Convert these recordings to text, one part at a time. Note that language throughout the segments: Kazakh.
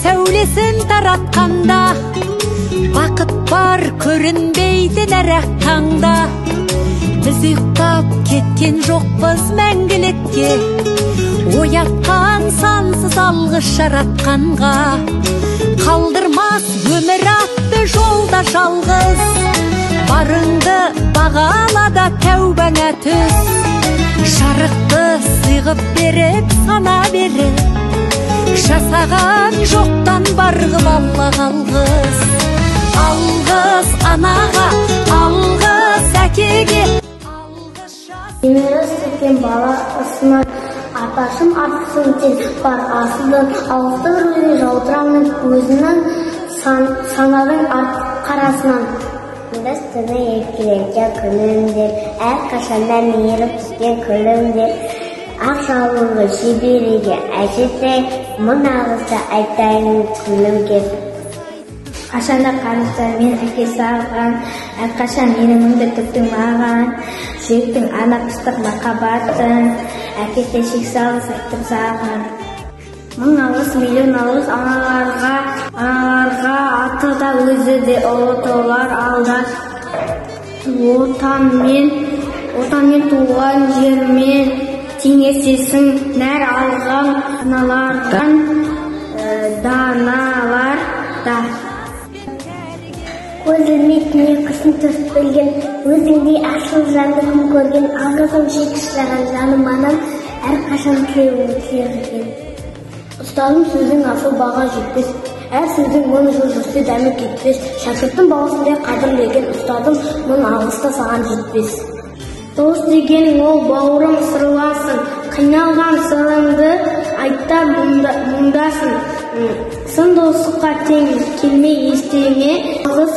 сәулесін таратқанда, бақыт бар көрінбейді нәрәк таңда. Біз ұйықтап кеткен жоқпыз мәңгілікке, оятқан сансыз алғыс жаратқанға. Қалдырмас өмір атты жолда жалғыз, барыңды бағалада тәубаңа түс. Жарықты сыйғып беріп сана беріп, жасаған жоқтан барғып Аллах алғыс. Алғыс анаға, алғыс әкеге, алғыс жас. Емері сүйген баласына аташым артысың тек бар асылдың, алғыстың рөлі жаудырамын өзінің санардың қарасынан. Біз түні еркелерге күнімдер, әр қашанда мейіріп түскен күлімдер. Ақ жаулығы жебереге әжеде, мың алғысты айтайын күлімге. Қашанда қарызда мен әке саған, әрқашан меніңді күттің маған. Жүректің ана қыстық махаббатын, әкете шек салғыс айттым саған. Мың алғыс, миллион алғыс аналарға аты да өзі де ұлытолар алда. Отанмен туған жермен теңесесің нәр алған аналардан даналар да. Көзілмекіне қысын төсіп білген, өзіңдей асыл жанды күн көрген, алғызым жек шыраған жаным анам, әрқашан тілеуін. Ұстазым сөздің асыл баға жетпес, әр сөздің мың жыл жүрсе дәмі кетпес. Шәкірттің баласындай қадірлеген ұстазым, мың алғыста саған жетпес. Дос деген ол бауырым сырласың, қиналған сырыңды айтта мұңдасың. Сын достыққа тең келмей естеңе, алғыс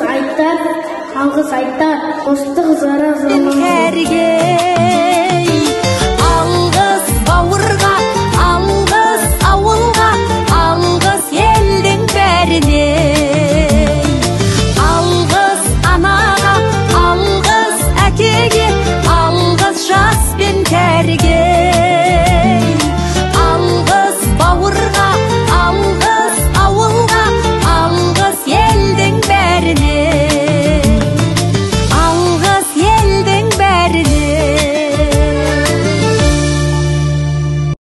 айтар, достық зара заман.